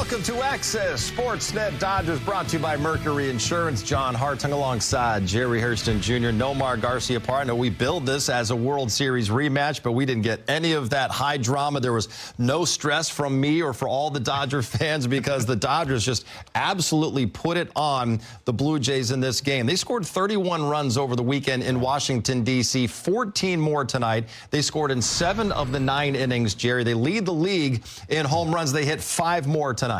Welcome to Access Sportsnet Dodgers, brought to you by Mercury Insurance. John Hartung alongside Jerry Hairston Jr., Nomar Garcia partner. We billed this as a World Series rematch, but we didn't get any of that high drama. There was no stress from me or for all the Dodger fans because the Dodgers just absolutely put it on the Blue Jays in this game. They scored 31 runs over the weekend in Washington, D.C., 14 more tonight. They scored in 7 of the 9 innings, Jerry. They lead the league in home runs. They hit 5 more tonight.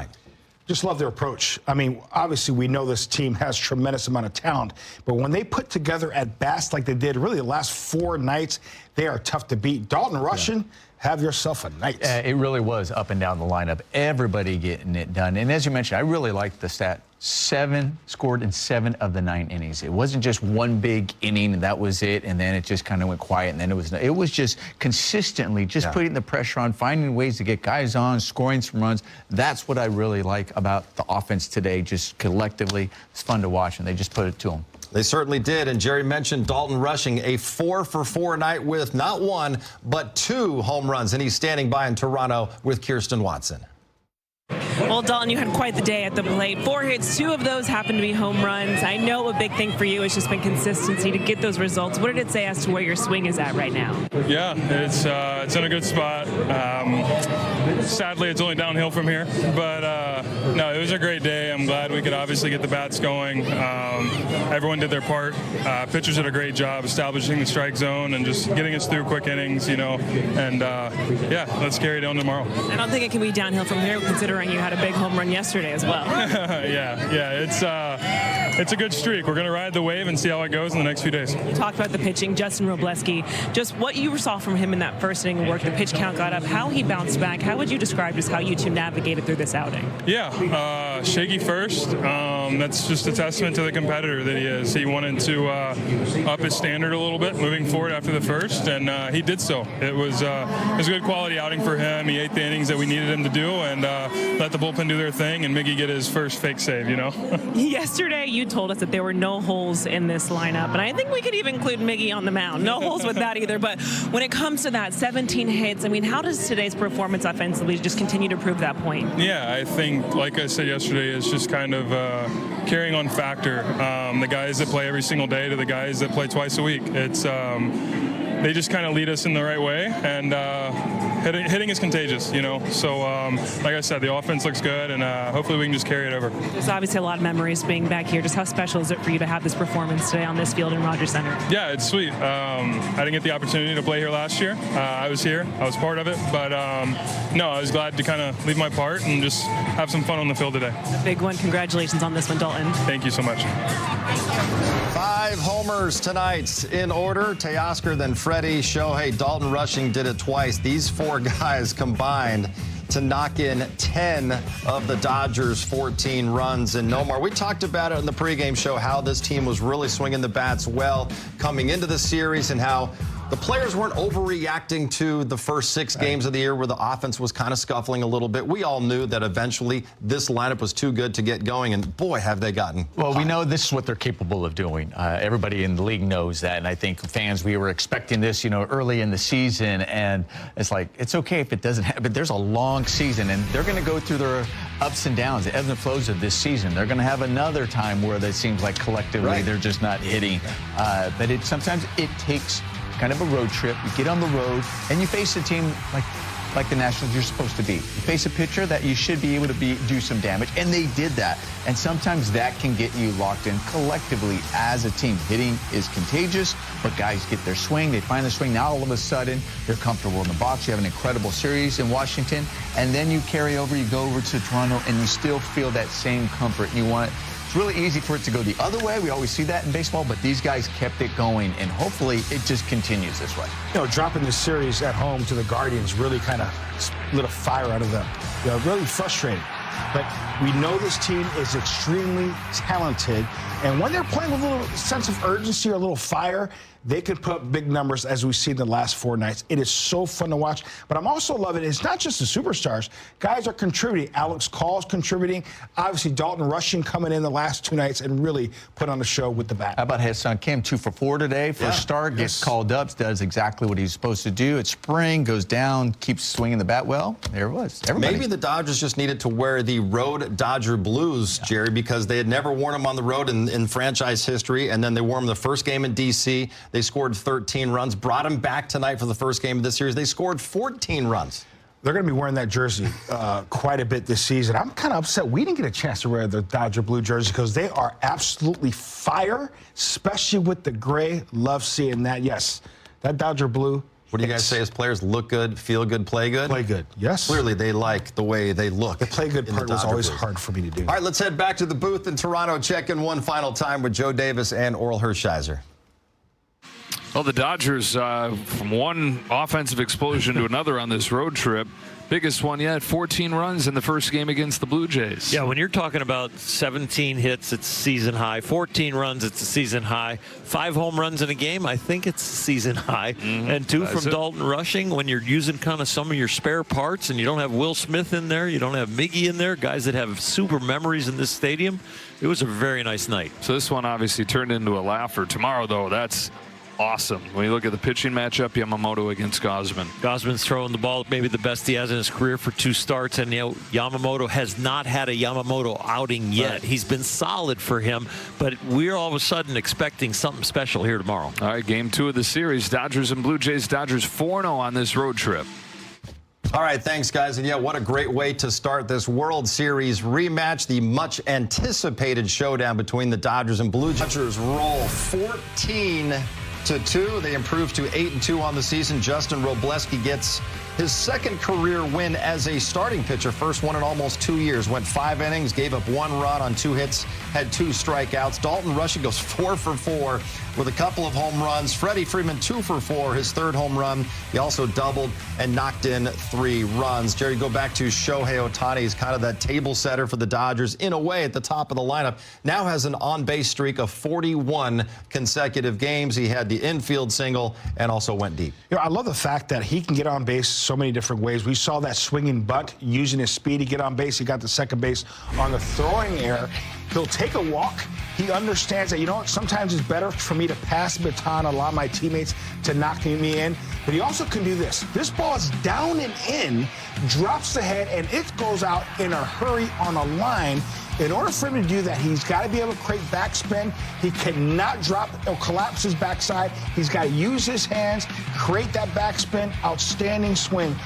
Just love their approach. I mean, obviously, we know this team has tremendous amount of talent, but when they put together at bats like they did really the last 4 nights, they are tough to beat. Dalton Rushing, have yourself a night. It really was up and down the lineup. Everybody getting it done. And as you mentioned, I really liked the stat. 7 scored in 7 of the 9 innings. It wasn't just one big inning and that was it, and then it just kind of went quiet, and then it was just consistently just putting the pressure on, finding ways to get guys on, scoring some runs. That's what I really like about the offense today. Just collectively, it's fun to watch, and they just put it to them. They certainly did, and Jerry mentioned Dalton Rushing, a 4-for-4 night with not 1, but 2 home runs, and he's standing by in Toronto with Kirsten Watson. Well, Dalton, you had quite the day at the plate. 4 hits, 2 of those happened to be home runs. I know a big thing for you has just been consistency to get those results. What did it say as to where your swing is at right now? Yeah, it's in a good spot. Sadly, it's only downhill from here, but no, it was a great day. I'm glad we could obviously get the bats going. Everyone did their part. Pitchers did a great job establishing the strike zone and just getting us through quick innings, you know, and yeah, let's carry it on tomorrow. I don't think it can be downhill from here, considering you had a big home run yesterday as well. yeah, it's a good streak. We're going to ride the wave and see how it goes in the next few days. You talked about the pitching, Justin Robleski. Just what you saw from him in that first inning of work, the pitch count got up, how he bounced back. How would you describe just how you two navigated through this outing? Yeah, shaky first. That's just a testament to the competitor that he is. He wanted to up his standard a little bit moving forward after the first, and he did so. It was a good quality outing for him. He ate the innings that we needed him to do, and let the bullpen do their thing, and Miggy get his first fake save, you know? Yesterday, you told us that there were no holes in this lineup, and I think we could even include Miggy on the mound. No holes with that either, but when it comes to that, 17 hits, I mean, how does today's performance offensively just continue to prove that point? Yeah, I think, like I said yesterday, it's just kind of carrying on factor. The guys that play every single day to the guys that play twice a week. It's they just kind of lead us in the right way, and hitting is contagious, you know. So, like I said, the offense looks good, and hopefully we can just carry it over. There's obviously a lot of memories being back here. Just how special is it for you to have this performance today on this field in Rogers Center? Yeah, it's sweet. I didn't get the opportunity to play here last year. I was here. I was part of it. But, no, I was glad to kind of leave my part and just have some fun on the field today. A big one. Congratulations on this one, Dalton. Thank you so much. 5 homers tonight in order. Teoscar, then Freddie, Shohei, Dalton Rushing did it twice. These 4 guys combined to knock in 10 of the Dodgers' 14 runs. And Nomar, we talked about it in the pregame show, how this team was really swinging the bats well coming into the series and how the players weren't overreacting to the first 6 games of the year where the offense was kind of scuffling a little bit. We all knew that eventually this lineup was too good to get going, and boy, have they gotten Well, we know this is what they're capable of doing. Everybody in the league knows that, and I think fans, we were expecting this, you know, early in the season, and it's like, it's okay if it doesn't happen, but there's a long season, and they're going to go through their ups and downs, the ebbs and flows of this season. They're going to have another time where it seems like collectively they're just not hitting. But sometimes it takes kind of a road trip. You get on the road and you face a team like the Nationals you're supposed to be. You face a pitcher that you should be able to do some damage, and they did that. And sometimes that can get you locked in collectively as a team. Hitting is contagious, but guys get their swing. They find the swing. Now all of a sudden they're comfortable in the box. You have an incredible series in Washington, and then you carry over. You go over to Toronto, and you still feel that same comfort. And you want it. It's really easy for it to go the other way. We always see that in baseball, but these guys kept it going, and hopefully it just continues this way. You know, dropping the series at home to the Guardians really kind of lit a fire out of them. You know, really frustrating. But we know this team is extremely talented, and when they're playing with a little sense of urgency or a little fire, they could put up big numbers as we've seen the last 4 nights. It is so fun to watch. But I'm also loving it. It's not just the superstars. Guys are contributing. Alex Call's contributing. Obviously, Dalton Rushing coming in the last 2 nights and really put on a show with the bat. How about his son Cam, 2 for 4 today? First start, gets called up, does exactly what he's supposed to do. It's spring, goes down, keeps swinging the bat well. There it was. Everybody. Maybe the Dodgers just needed to wear wear the road Dodger blues, Jerry, because they had never worn them on the road in franchise history, and then they wore them the first game in D.C. They scored 13 runs, brought them back tonight for the first game of this series. They scored 14 runs. They're going to be wearing that jersey quite a bit this season. I'm kind of upset we didn't get a chance to wear the Dodger blue jersey because they are absolutely fire, especially with the gray. Love seeing that. Yes, that Dodger blue. What do you guys say as players? Look good, feel good, play good? Play good, yes. Clearly, they like the way they look. The play good part was always hard for me to do. All right, let's head back to the booth in Toronto. Check in one final time with Joe Davis and Oral Hershiser. Well, the Dodgers, from one offensive explosion to another on this road trip, biggest one yet, 14 runs in the first game against the Blue Jays. Yeah, when you're talking about 17 hits, it's season high. 14 runs, it's a season high. 5 home runs in a game, I think it's season high. And 2 from Dalton Rushing. When you're using kind of some of your spare parts and you don't have Will Smith in there, you don't have Miggy in there, guys that have super memories in this stadium, it was a very nice night. So this one obviously turned into a laugher. Tomorrow, though, that's awesome. When you look at the pitching matchup, Yamamoto against Gausman. Gausman's throwing the ball maybe the best he has in his career for 2 starts, and Yamamoto has not had a Yamamoto outing yet. Right. He's been solid for him, but we're all of a sudden expecting something special here tomorrow. All right, game 2 of the series, Dodgers and Blue Jays. Dodgers 4-0 on this road trip. All right, thanks, guys. And, yeah, what a great way to start this World Series rematch, the much-anticipated showdown between the Dodgers and Blue Jays. Dodgers roll 14-2. They improve to 8-2 on the season. Justin Robleski gets his second career win as a starting pitcher, first one in almost 2 years. Went 5 innings, gave up 1 run on 2 hits, had 2 strikeouts. Dalton Rushing goes 4 for 4 with a couple of home runs. Freddie Freeman 2 for 4, his 3rd home run. He also doubled and knocked in 3 runs. Jerry, go back to Shohei Ohtani. He's kind of that table setter for the Dodgers in a way at the top of the lineup. Now has an on-base streak of 41 consecutive games. He had the infield single and also went deep. You know, I love the fact that he can get on base so many different ways. We saw that swinging bunt, using his speed to get on base. He got to second base on the throwing error. He'll take a walk. He understands that, you know what, sometimes it's better for me to pass the baton, allow my teammates to knock me in. But he also can do this. This ball is down and in, drops the head, and it goes out in a hurry on a line. In order for him to do that, he's got to be able to create backspin. He cannot drop or collapse his backside. He's got to use his hands, create that backspin, outstanding swing.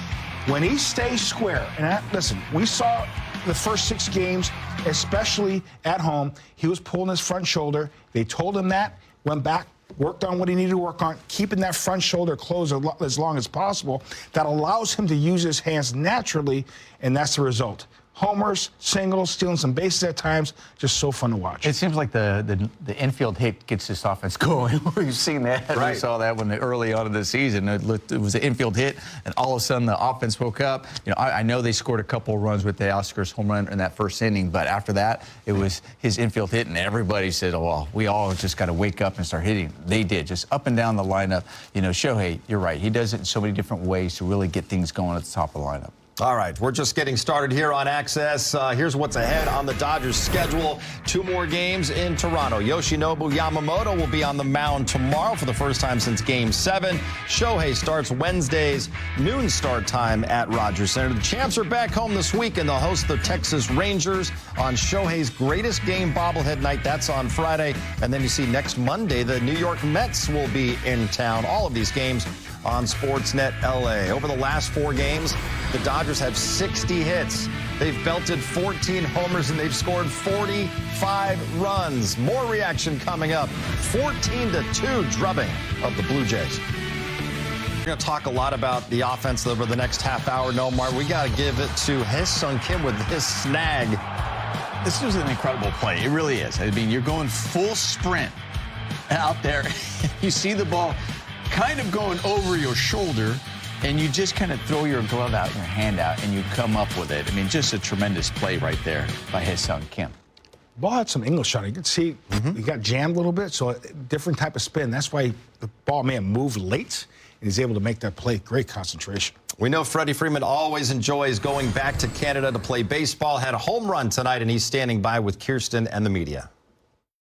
When he stays square, and listen, we saw the first 6 games, especially at home, he was pulling his front shoulder. They told him that, went back, worked on what he needed to work on, keeping that front shoulder closed as long as possible. That allows him to use his hands naturally, and that's the result. Homers, singles, stealing some bases at times, just so fun to watch. It seems like the infield hit gets this offense going. We've seen that. Right. We saw that when early on in the season. It was an infield hit, and all of a sudden the offense woke up. You know, I know they scored a couple of runs with the Oscars home run in that first inning, but after that, it was his infield hit, and everybody said, oh, well, we all just got to wake up and start hitting. They did, just up and down the lineup. You know, Shohei, you're right. He does it in so many different ways to really get things going at the top of the lineup. All right, we're just getting started here on Access. Here's what's ahead on the Dodgers' schedule. 2 more games in Toronto. Yoshinobu Yamamoto will be on the mound tomorrow for the first time since Game 7. Shohei starts Wednesday's noon start time at Rogers Center. The Champs are back home this week, and they'll host the Texas Rangers on Shohei's greatest game bobblehead night. That's on Friday. And then you see next Monday, the New York Mets will be in town. All of these games on Sportsnet LA. Over the last 4 games, the Dodgers have 60 hits. They've belted 14 homers, and they've scored 45 runs. More reaction coming up. 14-2 drubbing of the Blue Jays. We're going to talk a lot about the offense over the next half hour. Nomar, we got to give it to Hae-Sung Kim with his snag. This was an incredible play. It really is. I mean, you're going full sprint out there. You see the ball kind of going over your shoulder, and you just kind of throw your glove out, your hand out, and you come up with it. I mean, just a tremendous play right there by Hae-Sung Kim. Ball had some English on it. You can see he got jammed a little bit, so a different type of spin. That's why the ball may have moved late, and he's able to make that play. Great concentration. We know Freddie Freeman always enjoys going back to Canada to play baseball. Had a home run tonight, and he's standing by with Kirsten and the media.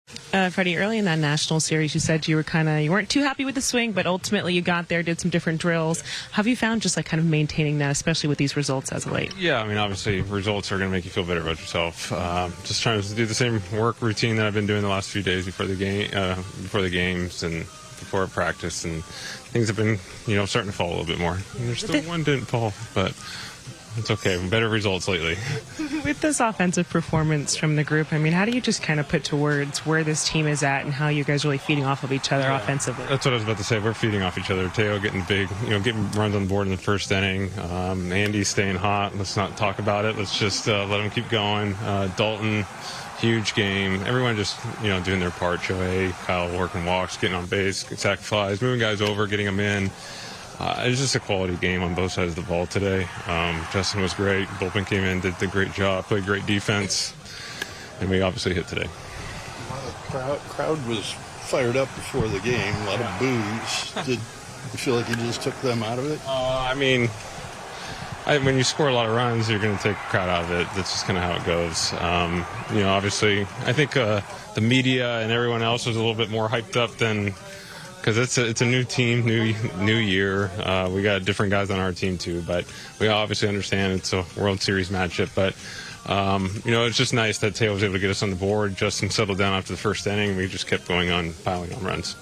Freddie, early in that national series, you said you weren't too happy with the swing, but ultimately you got there, did some different drills. How have you found just like kind of maintaining that, especially with these results as of late? Yeah, I mean, obviously results are going to make you feel better about yourself. Just trying to do the same work routine that I've been doing the last few days before the games and before practice, and things have been, starting to fall a little bit more. And there's still one didn't fall, but it's okay. Better results lately. With this offensive performance from the group, I mean, how do you just kind of put to words where this team is at and how you guys are really feeding off of each other offensively? That's what I was about to say. We're feeding off each other. Teo getting big, getting runs on the board in the first inning. Andy staying hot. Let's not talk about it. Let's just let him keep going. Dalton, huge game. Everyone just, doing their part. Shohei, Kyle working walks, getting on base, sack flies, moving guys over, getting them in. It was just a quality game on both sides of the ball today. Justin was great. Bullpen came in, did a great job, played great defense, and we obviously hit today. The crowd was fired up before the game. A lot of boos. Did you feel like you just took them out of it? When you score a lot of runs, you're going to take the crowd out of it. That's just kind of how it goes. Obviously, I think the media and everyone else was a little bit more hyped up than. Because it's a new team, new year. We got different guys on our team too, but we obviously understand it's a World Series matchup. But it's just nice that Teo was able to get us on the board. Justin settled down after the first inning. We just kept going on, piling on runs.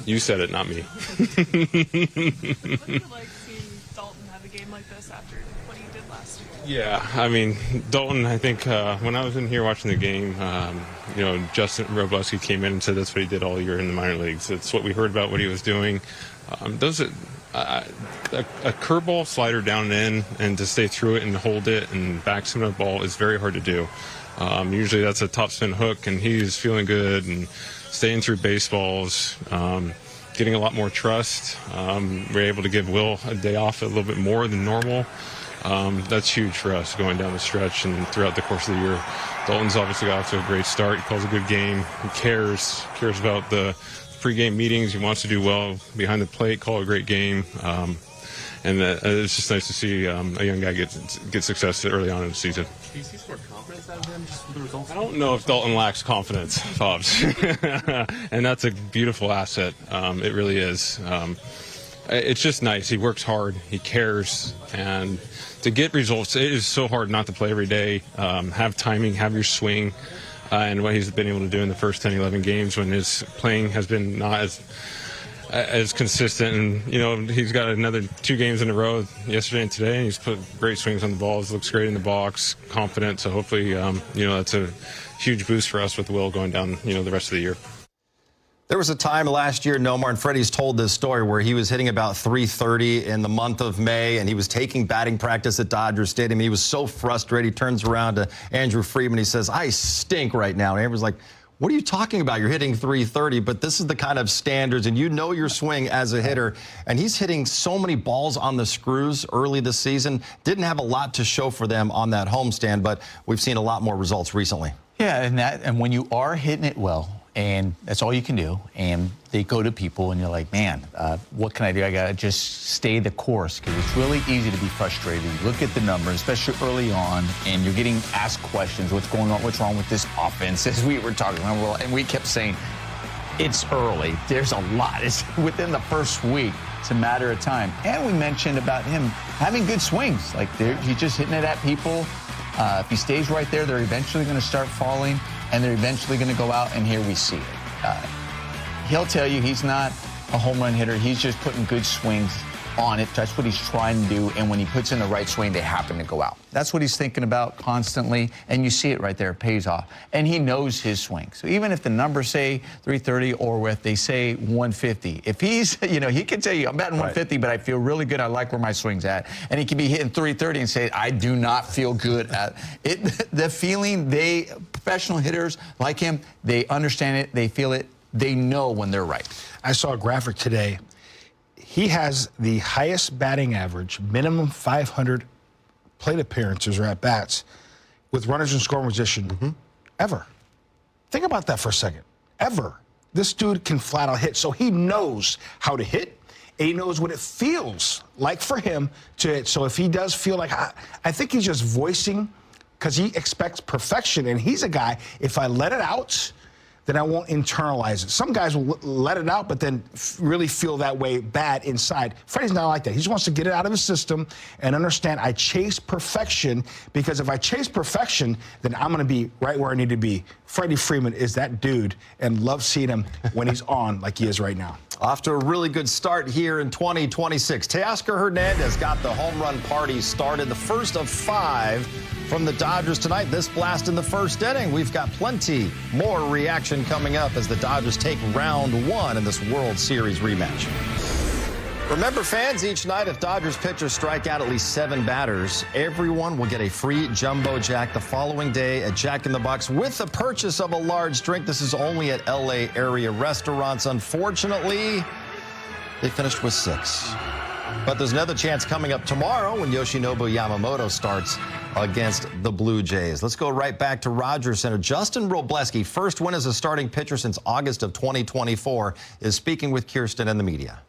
You said it, not me. What do you like seeing Dalton have a game like this after what he did last year? Yeah, I mean, Dalton, I think when I was in here watching the game, Justin Robleski came in and said that's what he did all year in the minor leagues. It's what we heard about what he was doing. A curveball slider down and in, and to stay through it and hold it and backspin the ball is very hard to do. Usually that's a topspin hook, and he's feeling good and staying through baseballs, getting a lot more trust. We're able to give Will a day off a little bit more than normal. That's huge for us going down the stretch and throughout the course of the year. Dalton's obviously got off to a great start. He calls a good game. He cares about the pregame meetings. He wants to do well behind the plate, call a great game. And it's just nice to see a young guy get success early on in the season. Do you see some more confidence out of him just with the results? I don't know if Dalton lacks confidence, Pops. And that's a beautiful asset. It really is. It's just nice. He works hard. He cares. And to get results, it is so hard not to play every day, have timing, have your swing, and what he's been able to do in the first 10, 11 games when his playing has been not as consistent. And, he's got another 2 games in a row yesterday and today, and he's put great swings on the balls, looks great in the box, confident. So hopefully, that's a huge boost for us with Will going down, the rest of the year. There was a time last year, Nomar, and Freddie's told this story, where he was hitting about .330 in the month of May, and he was taking batting practice at Dodger Stadium. He was so frustrated. He turns around to Andrew Freeman. He says, "I stink right now." And Andrew's like, "What are you talking about? You're hitting .330, but this is the kind of standards, and you know your swing as a hitter." And he's hitting so many balls on the screws early this season. Didn't have a lot to show for them on that homestand, but we've seen a lot more results recently. Yeah, and when you are hitting it well, and that's all you can do, and they go to people, and you're like, man, what can I do? I got to just stay the course, because it's really easy to be frustrated. You look at the numbers, especially early on, and you're getting asked questions, what's going on, what's wrong with this offense, as we were talking about, and we kept saying, it's early. There's a lot. It's within the first week. It's a matter of time. And we mentioned about him having good swings. Like, he's just hitting it at people. If he stays right there, they're eventually going to start falling, and they're eventually going to go out, and here we see it. He'll tell you he's not a home run hitter. He's just putting good swings on it. That's what he's trying to do, and when he puts in the right swing, they happen to go out. That's what he's thinking about constantly, and you see it right there. It pays off, and he knows his swing. So even if the numbers say .330 or if they say 150, if he's, he can tell you, I'm batting 150, but I feel really good. I like where my swing's at. And he can be hitting .330 and say, I do not feel good at it. The feeling, professional hitters like him, they understand it, they feel it, they know when they're right. I saw a graphic today. He has the highest batting average, minimum 500 plate appearances or at-bats with runners in scoring position ever. Think about that for a second. Ever. This dude can flat out hit, so he knows how to hit, and he knows what it feels like for him to hit. So if he does feel like, I think he's just voicing because he expects perfection, and he's a guy, if I let it out, then I won't internalize it. Some guys will let it out, but then really feel that way bad inside. Freddie's not like that. He just wants to get it out of his system and understand I chase perfection, because if I chase perfection, then I'm going to be right where I need to be. Freddie Freeman is that dude, and love seeing him when he's on like he is right now. Off to a really good start here in 2026. Teoscar Hernandez got the home run party started, the first of 5 from the Dodgers tonight. This blast in the first inning. We've got plenty more reaction coming up as the Dodgers take round 1 in this World Series rematch. Remember, fans, each night if Dodgers pitchers strike out at least 7 batters, everyone will get a free Jumbo Jack the following day at Jack in the Box with the purchase of a large drink. This is only at LA area restaurants. Unfortunately, they finished with 6. But there's another chance coming up tomorrow when Yoshinobu Yamamoto starts against the Blue Jays. Let's go right back to Rogers Center. Justin Robleski, first win as a starting pitcher since August of 2024, is speaking with Kirsten and the media.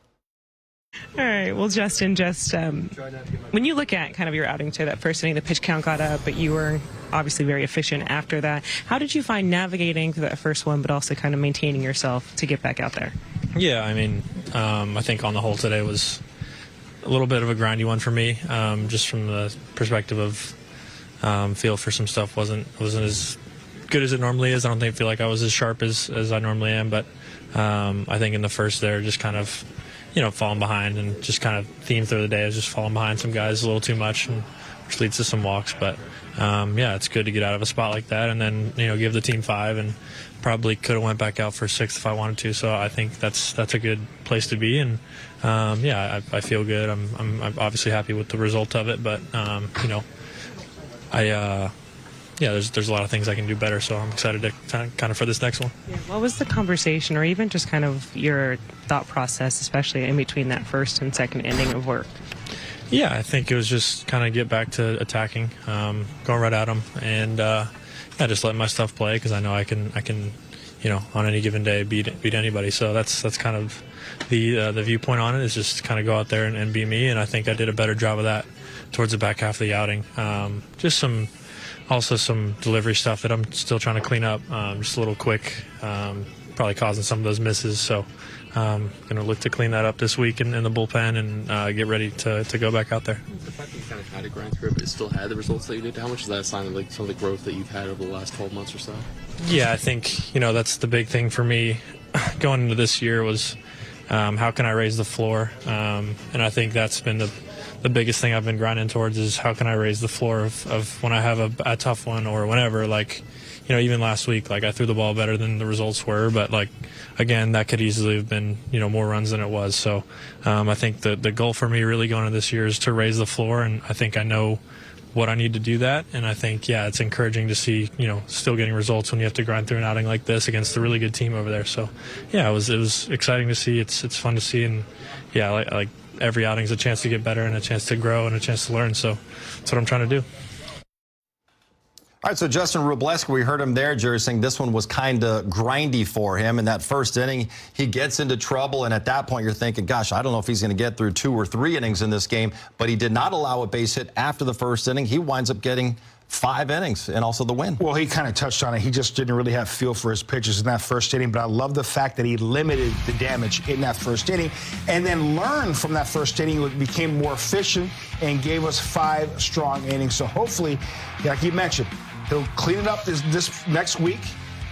All right. Well, Justin, just when you look at kind of your outing today, that first inning, the pitch count got up, but you were obviously very efficient after that. How did you find navigating through that first one, but also kind of maintaining yourself to get back out there? Yeah, I mean, I think on the whole today was a little bit of a grindy one for me, just from the perspective of feel for some stuff wasn't as good as it normally is. I don't feel like I was as sharp as I normally am, but I think in the first there, just kind of, falling behind, and just kind of theme through the day is just falling behind some guys a little too much, and which leads to some walks. But yeah, it's good to get out of a spot like that, and then give the team 5, and probably could have went back out for 6 if I wanted to. So I think that's a good place to be, and yeah, I feel good. I'm obviously happy with the result of it, but yeah, there's a lot of things I can do better, so I'm excited to kind of for this next one. Yeah. What was the conversation, or even just kind of your thought process, especially in between that first and second inning of work? Yeah, I think it was just kind of get back to attacking, going right at them, and just letting my stuff play, because I know I can on any given day beat anybody. So that's kind of the viewpoint on it, is just kind of go out there and be me, and I think I did a better job of that towards the back half of the outing. Just some delivery stuff that I'm still trying to clean up, just a little quick, probably causing some of those misses. So going to look to clean that up this week in the bullpen, and get ready to go back out there. The fact that you kind of had to grind through it, but still had the results that you did, how much is that a sign of like some of the growth that you've had over the last 12 months or so? Yeah, I think that's the big thing for me going into this year was how can I raise the floor, and I think that's been the biggest thing I've been grinding towards, is how can I raise the floor of when I have a tough one, or whenever, like, even last week, like, I threw the ball better than the results were, but, like, again, that could easily have been, more runs than it was. So I think the goal for me really going into this year is to raise the floor, and I think I know what I need to do that, and I think, yeah, it's encouraging to see, still getting results when you have to grind through an outing like this against a really good team over there. So, yeah, it was exciting to see. It's fun to see, and, yeah, like every outing is a chance to get better, and a chance to grow, and a chance to learn. So that's what I'm trying to do. All right, so Justin Robleski, we heard him there, Jerry, saying this one was kind of grindy for him. In that first inning, he gets into trouble, and at that point you're thinking, gosh, I don't know if he's going to get through 2 or 3 innings in this game, but he did not allow a base hit after the first inning. He winds up getting 5 innings and also the win. Well, he kind of touched on it. He just didn't really have feel for his pitches in that first inning, but I love the fact that he limited the damage in that first inning and then learned from that first inning, became more efficient, and gave us 5 strong innings. So hopefully, like you mentioned, he'll clean it up this next week,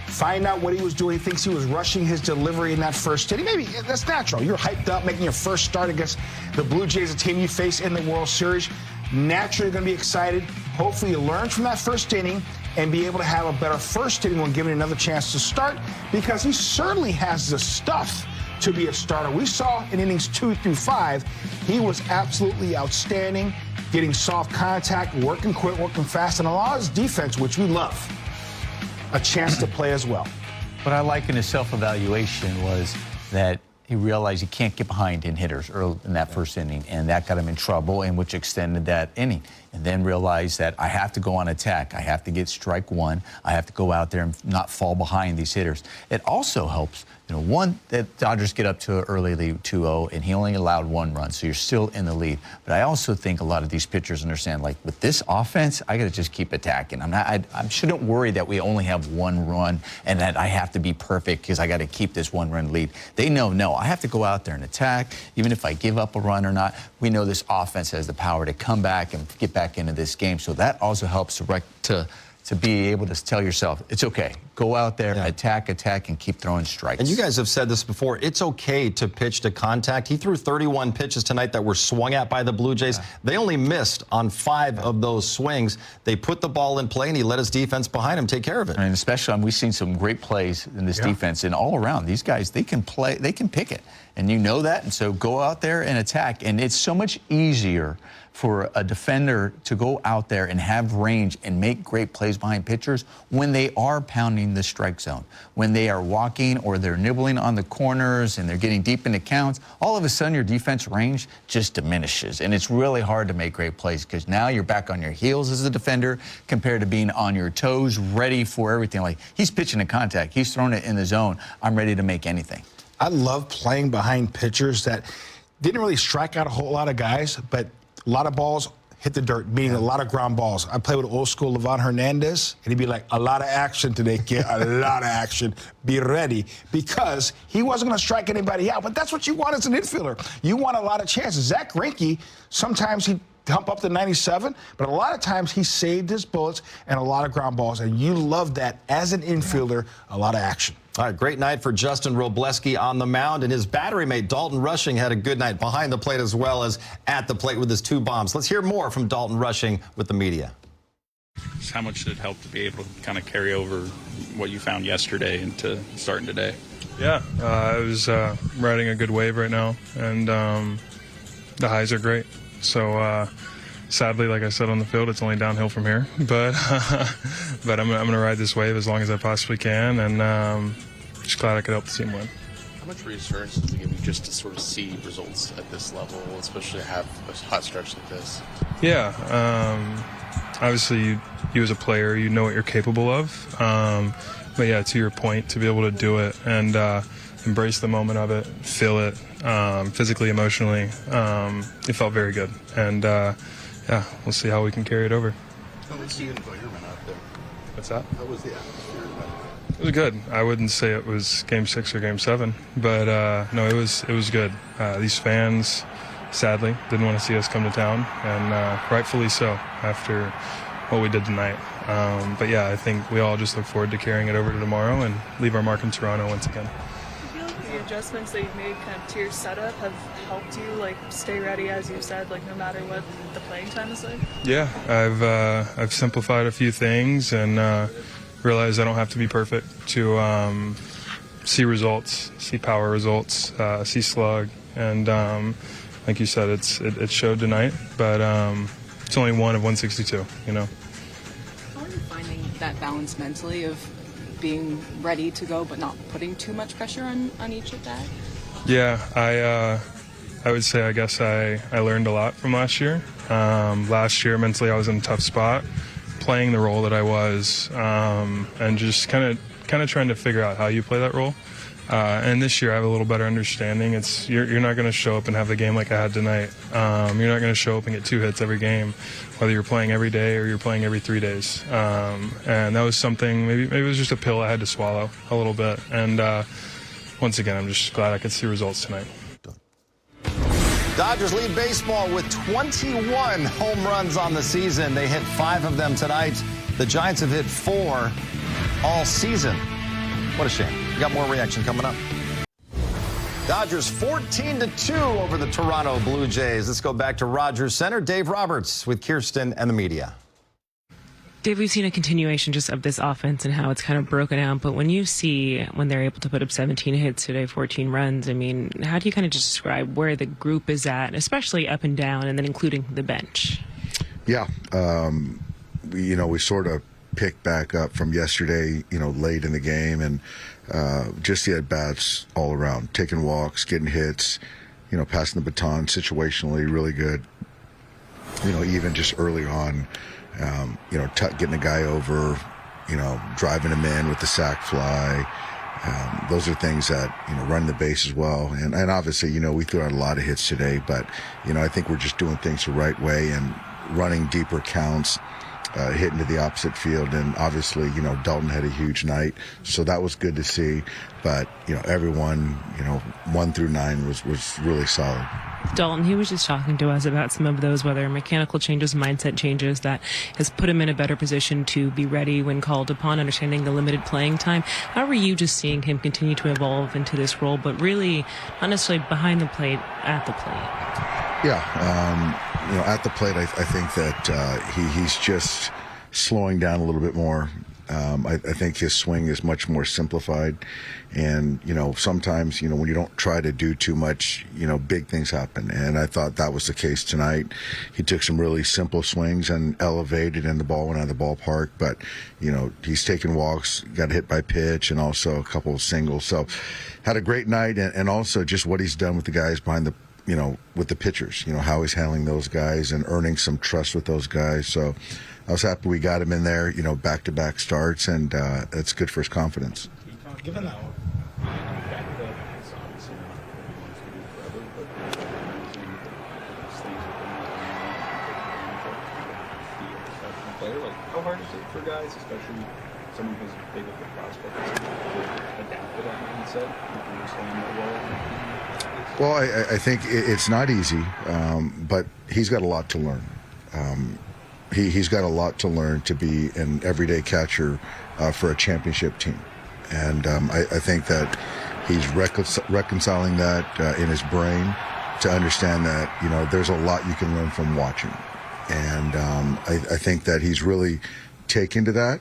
find out what he was doing. He thinks he was rushing his delivery in that first inning. Maybe that's natural. You're hyped up, making your first start against the Blue Jays, a team you face in the World Series. Naturally, you're going to be excited. Hopefully, you learn from that first inning and be able to have a better first inning when given another chance to start, because he certainly has the stuff to be a starter. We saw in innings 2 through 5, he was absolutely outstanding, getting soft contact, working quick, working fast, and allows his defense, which we love, a chance to play as well. What I like in his self-evaluation was that he realized he can't get behind in hitters early in that first inning, and that got him in trouble, and which extended that inning. and then realize that I have to go on attack. I have to get strike one. I have to go out there and not fall behind these hitters. It also helps, one, that Dodgers get up to an early lead 2-0, and he only allowed 1 run, so you're still in the lead. But I also think a lot of these pitchers understand, like, with this offense, I got to just keep attacking. I shouldn't worry that we only have 1 run and that I have to be perfect because I got to keep this 1-run lead. They know, no, I have to go out there and attack. Even if I give up a run or not, we know this offense has the power to come back and get back into this game. So that also helps to be able to tell yourself, it's okay. Go out there, attack, and keep throwing strikes. And you guys have said this before. It's okay to pitch to contact. He threw 31 pitches tonight that were swung at by the Blue Jays. They only missed on 5 of those swings. They put the ball in play, and he let his defense behind him take care of it. And especially, we've seen some great plays in this defense, and all around, these guys, they can play, they can pick it. And you know that, and so go out there and attack. And it's so much easier for a defender to go out there and have range and make great plays behind pitchers when they are pounding the strike zone. When they are walking or they're nibbling on the corners and they're getting deep into counts, all of a sudden your defense range just diminishes. And it's really hard to make great plays because now you're back on your heels as a defender compared to being on your toes, ready for everything. Like, he's pitching to contact, he's throwing it in the zone, I'm ready to make anything. I love playing behind pitchers that didn't really strike out a whole lot of guys, but a lot of balls hit the dirt, meaning a lot of ground balls. I play with old school Levon Hernandez, and he'd be like, a lot of action today, kid, a lot of action. Be ready, because he wasn't going to strike anybody out, but that's what you want as an infielder. You want a lot of chances. Zach Greinke, sometimes he'd hump up to 97, but a lot of times he saved his bullets and a lot of ground balls, and you love that as an infielder, a lot of action. All right, great night for Justin Robleski on the mound, and his battery mate Dalton Rushing had a good night behind the plate as well as at the plate with his 2 bombs. Let's hear more from Dalton Rushing with the media. How much did it help to be able to kind of carry over what you found yesterday into starting today? Yeah, I was riding a good wave right now, and the highs are great. So sadly, like I said on the field, it's only downhill from here. But but I'm going to ride this wave as long as I possibly can, and just glad I could help the team win. How much reassurance does it give you just to sort of see results at this level, especially to have a hot stretch like this? Yeah, obviously you as a player, you know what you're capable of. But yeah, to your point, to be able to do it and embrace the moment of it, feel it, physically, emotionally, it felt very good. And yeah, we'll see how we can carry it over. How was the environment out there? What's that? How was the atmosphere? It was good. I wouldn't say it was Game 6 or Game 7, but no, it was good. These fans, sadly, didn't want to see us come to town, and rightfully so after what we did tonight. But yeah, I think we all just look forward to carrying it over to tomorrow and leave our mark in Toronto once again. Do you feel like the adjustments that you've made kind of to your setup have helped you like stay ready, as you said, like no matter what the playing time is like? Yeah, I've simplified a few things and realized I don't have to be perfect to see results, see power results, see slug, and like you said, it showed tonight, but it's only 1 of 162, you know. How are you finding that balance mentally of being ready to go but not putting too much pressure on each at bat? Yeah, I would say I guess I learned a lot from last year. Last year mentally I was in a tough spot, playing the role that I was, and just kind of trying to figure out how you play that role. And this year I have a little better understanding. You're not going to show up and have the game like I had tonight. You're not going to show up and get 2 hits every game, whether you're playing every day or you're playing every 3 days. And that was something, maybe it was just a pill I had to swallow a little bit. And once again, I'm just glad I could see results tonight. Dodgers lead baseball with 21 home runs on the season. They hit 5 of them tonight. The Giants have hit 4 all season. What a shame. We got more reaction coming up. Dodgers 14-2 over the Toronto Blue Jays. Let's go back to Rogers Center. Dave Roberts with Kirsten and the media. Dave, we've seen a continuation just of this offense and how it's kind of broken out. But when you see when they're able to put up 17 hits today, 14 runs, I mean, how do you kind of just describe where the group is at, especially up and down, and then including the bench? Yeah, we sort of picked back up from yesterday, late in the game, and just the at-bats all around, taking walks, getting hits, passing the baton situationally, really good. even just early on, getting a guy over, driving him in with the sac fly. Those are things that, run the base as well. And obviously, we threw out a lot of hits today, but, I think we're just doing things the right way and running deeper counts, hitting to the opposite field. And obviously, Dalton had a huge night, so that was good to see. But, everyone, 1 through 9 was really solid. Dalton, he was just talking to us about some of those, whether mechanical changes, mindset changes, that has put him in a better position to be ready when called upon, understanding the limited playing time. How are you just seeing him continue to evolve into this role, but really not necessarily behind the plate, at the plate? Yeah, at the plate, I think that he's just slowing down a little bit more. I think his swing is much more simplified. And, sometimes, when you don't try to do too much, big things happen. And I thought that was the case tonight. He took some really simple swings and elevated, and the ball went out of the ballpark. But, he's taking walks, got hit by pitch, and also a couple of singles. So had a great night, and also just what he's done with the guys behind the, with the pitchers, how he's handling those guys and earning some trust with those guys. So I was happy we got him in there, back-to-back starts, and it's good for his confidence. Given that how hard is it for guys, especially someone who's big of a prospect, to adapt to that mindset and understand the role? Well, I think it's not easy, but he's got a lot to learn. He's got a lot to learn to be an everyday catcher for a championship team. And I think that he's reconciling that in his brain to understand that, there's a lot you can learn from watching. And I think that he's really taken to that,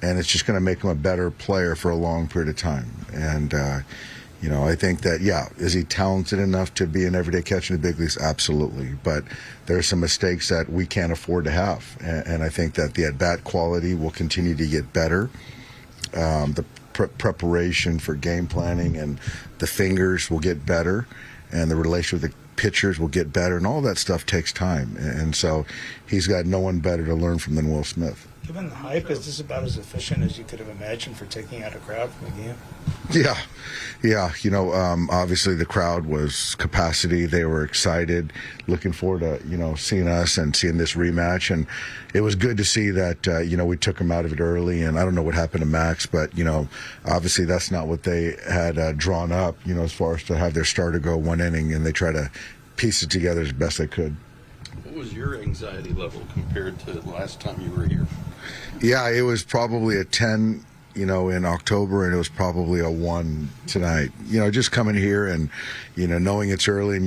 and it's just going to make him a better player for a long period of time. And, I think that, is he talented enough to be an everyday catcher in the big leagues? Absolutely. But there are some mistakes that we can't afford to have. And I think that the at-bat quality will continue to get better. The preparation for game planning and the fingers will get better, and the relation with the pitchers will get better, and all that stuff takes time. And so he's got no one better to learn from than Will Smith. Given the hype, is this about as efficient as you could have imagined for taking out a crowd from a game? Yeah. Obviously the crowd was capacity. They were excited, looking forward to, seeing us and seeing this rematch. And it was good to see that, we took them out of it early. And I don't know what happened to Max, but, obviously that's not what they had drawn up, as far as to have their starter go one inning, and they try to piece it together as best they could. What was your anxiety level compared to the last time you were here? Yeah, it was probably a 10, in October, and it was probably a 1 tonight. Just coming here and, knowing it's early and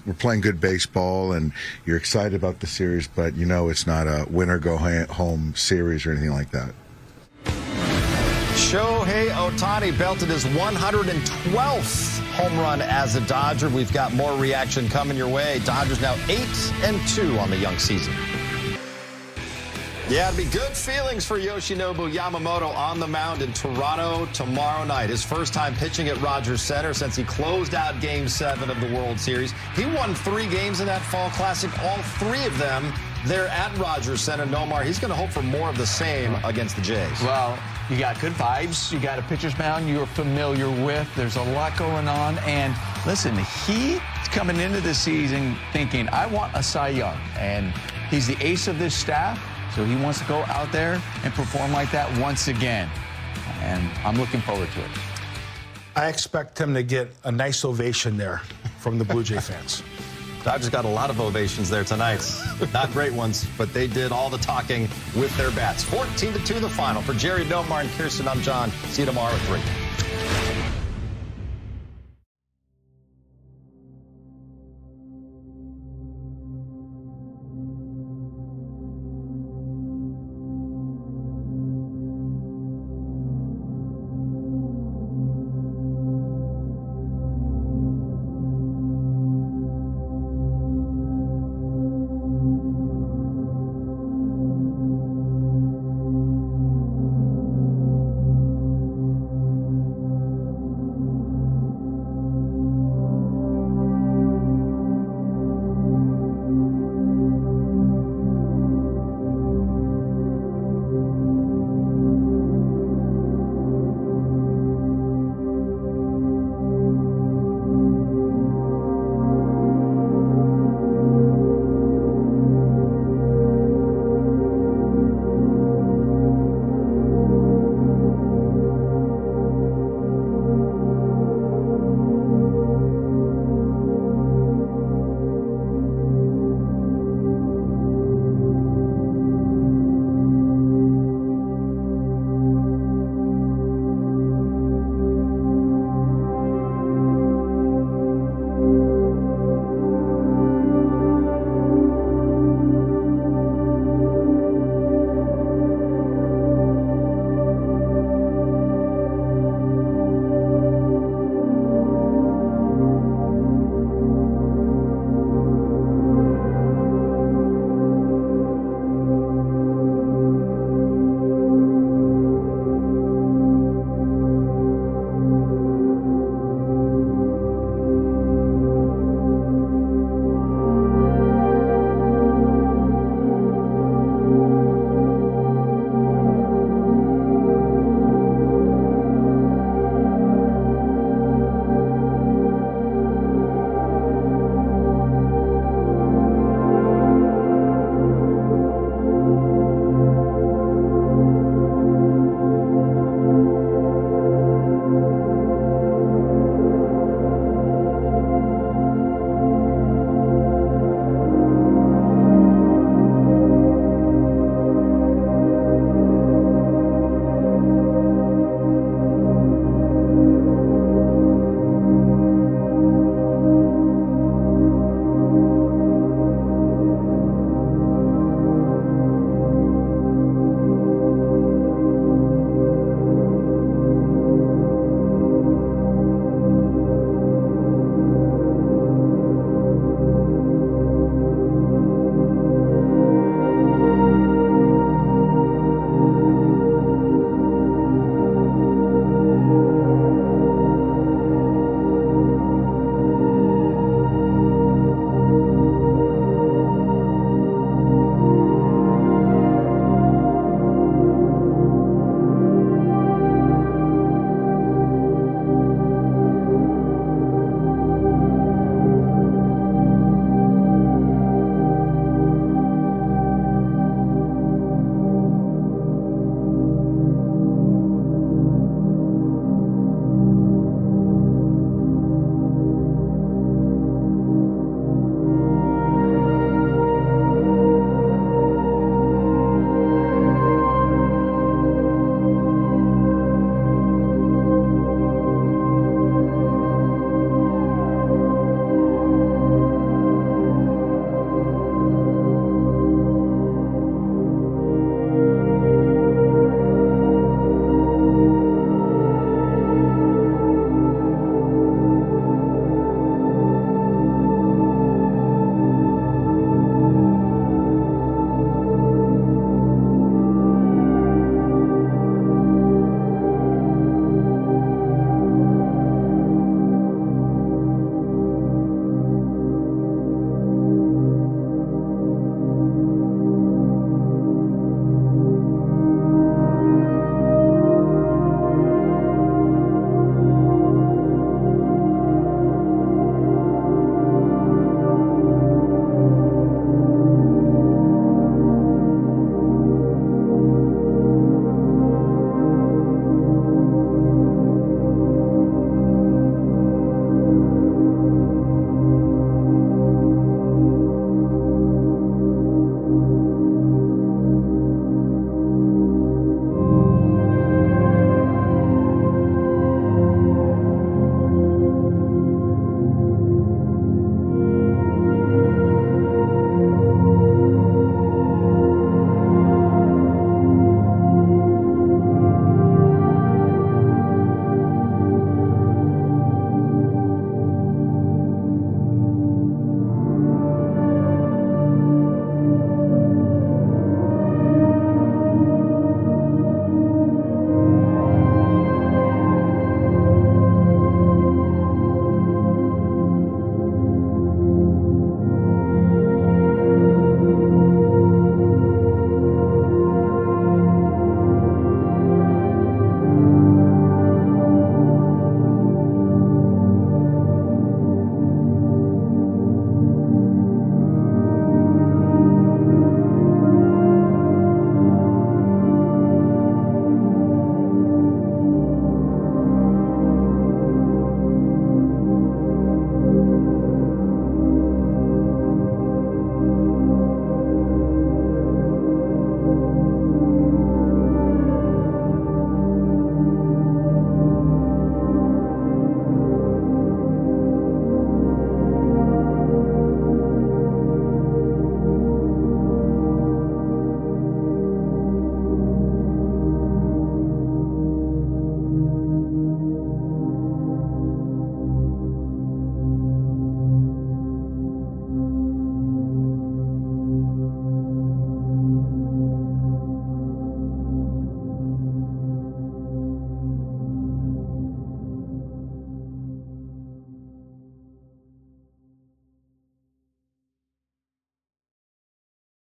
we're playing good baseball and you're excited about the series, but it's not a win or go home series or anything like that. Shohei Ohtani belted his 112th home run as a Dodger. We've got more reaction coming your way. Dodgers now 8-2 on the young season. Yeah, it'll be good feelings for Yoshinobu Yamamoto on the mound in Toronto tomorrow night. His first time pitching at Rogers Center since he closed out Game 7 of the World Series. He won 3 games in that Fall Classic, all 3 of them there at Rogers Center. Nomar, he's going to hope for more of the same against the Jays. Well, you got good vibes. You got a pitcher's mound you're familiar with. There's a lot going on. And listen, he's coming into the season thinking, I want a Cy Young. And he's the ace of this staff. So he wants to go out there and perform like that once again. And I'm looking forward to it. I expect him to get a nice ovation there from the Blue Jay fans. Dodgers got a lot of ovations there tonight. Not great ones, but they did all the talking with their bats. 14-2 the final. For Jerry, Nomar, and Kirsten, I'm John. See you tomorrow at 3.